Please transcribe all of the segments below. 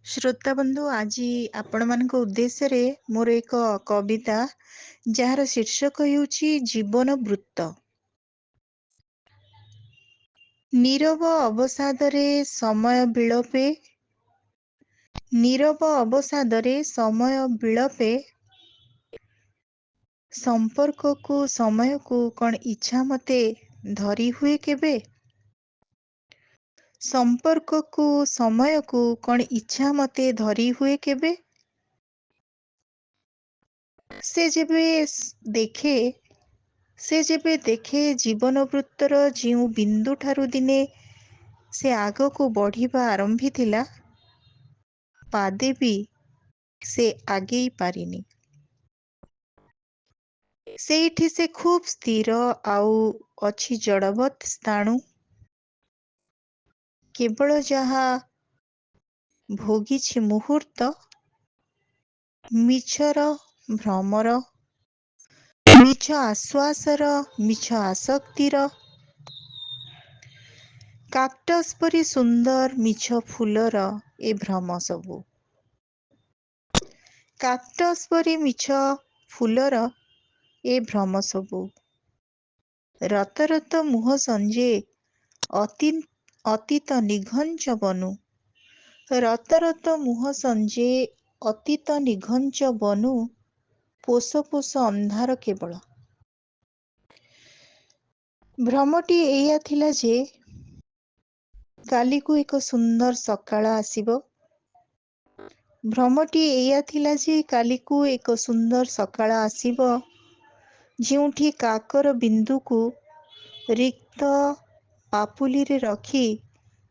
ଶ୍ରୋତା ବନ୍ଧୁ, ଆଜି ଆପଣମାନଙ୍କ ଉଦ୍ଦେଶ୍ୟରେ ମୋର ଏକ କବିତା ଯାହାର ଶୀର୍ଷକ ହେଉଛି ଜୀବନ ବୃତ୍ତ। ନୀରବ ଅବସାଦରେ ସମୟ ବିଳପେ, ନୀରବ ଅବସାଦରେ ସମୟ ବିଳପେ, ସମ୍ପର୍କକୁ ସମୟକୁ କଣ ଇଚ୍ଛା ମତେ ଧରି ହୁଏ କେବେ? ସମ୍ପର୍କକୁ ସମୟକୁ କଣ ଇଚ୍ଛା ମତେ ଧରି ହୁଏ କେବେ? ସେ ଯେବେ ଦେଖେ ସେ ଯେବେ ଦେଖେ ଜୀବନ ବୃତ୍ତର ଯେଉଁ ବିନ୍ଦୁଠାରୁ ଦିନେ ସେ ଆଗକୁ ବଢ଼ିବା ଆରମ୍ଭିଥିଲା, ପାଦେ ବି ସେ ଆଗେଇ ପାରିନି। ସେଇଠି ସେ ଖୁବ୍ ସ୍ଥିର ଆଉ ଅଛି ଜଡ଼ବତ୍ ସ୍ଥାଣୁ। କେବଳ ଯାହା ଭୋଗିଛି ମୁହୂର୍ତ୍ତ, ମିଛର ଭ୍ରମର, ମିଛ ଆଶ୍ୱାସର, ମିଛ ଆସକ୍ତିର, କାକ୍ଟସ୍ ପରି ସୁନ୍ଦର ମିଛ ଫୁଲର ଏ ଭ୍ରମ ସବୁ। କାକ୍ଟସ୍ ପରି ମିଛ ଫୁଲର ଏ ଭ୍ରମ ସବୁ। ରତ ରତ ମୁହଁ ସଞ୍ଜେ ଅତୀତ ନିଘଞ୍ଚ ବନୁ। ରତ ରତ ମୁହଁ ସଞ୍ଜେ ଅତୀତ ନିଘଞ୍ଚ ବନୁ। ପୋଷ ପୋଷ ଅନ୍ଧାର କେବଳ। ଭ୍ରମଟି ଏଇଆ ଥିଲା ଯେ କାଲିକୁ ଏକ ସୁନ୍ଦର ସକାଳ ଆସିବ। ଭ୍ରମଟି ଏଇଆ ଥିଲା ଯେ କାଲିକୁ ଏକ ସୁନ୍ଦର ସକାଳ ଆସିବ, ଯେଉଁଠି କାକର ବିନ୍ଦୁକୁ ରିକ୍ତ ପାପୁଲିରେ ରଖି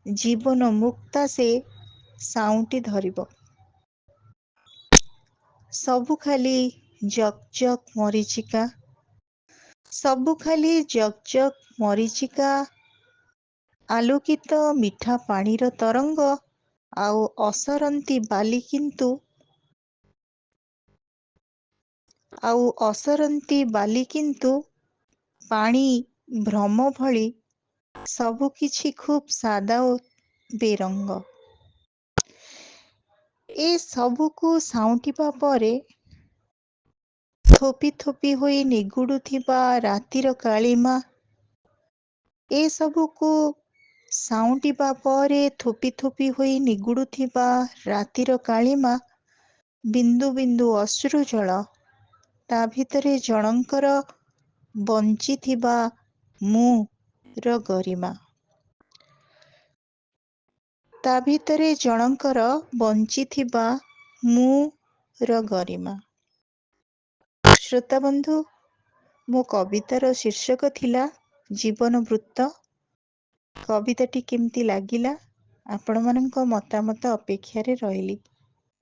ଜୀବନ ମୁକ୍ତା ସେ ସାଉଁଟି ଧରିବ। ସବୁ ଖାଲି ଜକ୍ ଜକ୍ ମରୀଚିକା, ସବୁ ଖାଲି ଜକ୍ ଜକ୍ ମରୀଚିକା, ଆଲୋକିତ ମିଠା ପାଣିର ତରଙ୍ଗ ଆଉ ଅସରନ୍ତି ବାଲି କିନ୍ତୁ ପାଣି ଭ୍ରମ ଭଳି ସବୁକିଛି ଖୁବ୍ ସାଦା ଓ ବେରଙ୍ଗ। ଏ ସବୁକୁ ସାଉଁଟିବା ପରେ ଥୋପି ଥୋପି ହୋଇ ନିଗୁଡ଼ୁଥିବା ରାତିର କାଳିମା, ଏ ସବୁକୁ ସାଉଁଟିବା ପରେ ଥୋପି ଥୋପି ହୋଇ ନିଗୁଡ଼ୁଥିବା ରାତିର କାଳିମା, ବିନ୍ଦୁ ବିନ୍ଦୁ ଅଶ୍ରୁ ଜଳ, ତା ଭିତରେ ଜଣଙ୍କର ବଞ୍ଚିଥିବା ମୁଁର ଗରିମା। ତା ଭିତରେ ଜଣଙ୍କର ବଞ୍ଚିଥିବା ମୁଁର ଗରିମା। ଶ୍ରୋତାବନ୍ଧୁ, ମୋ କବିତାର ଶୀର୍ଷକ ଥିଲା ଜୀବନ ବୃତ୍ତ। କବିତାଟି କେମିତି ଲାଗିଲା, ଆପଣମାନଙ୍କ ମତାମତ ଅପେକ୍ଷାରେ ରହିଲି।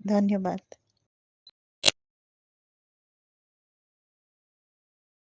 ଧନ୍ୟବାଦ।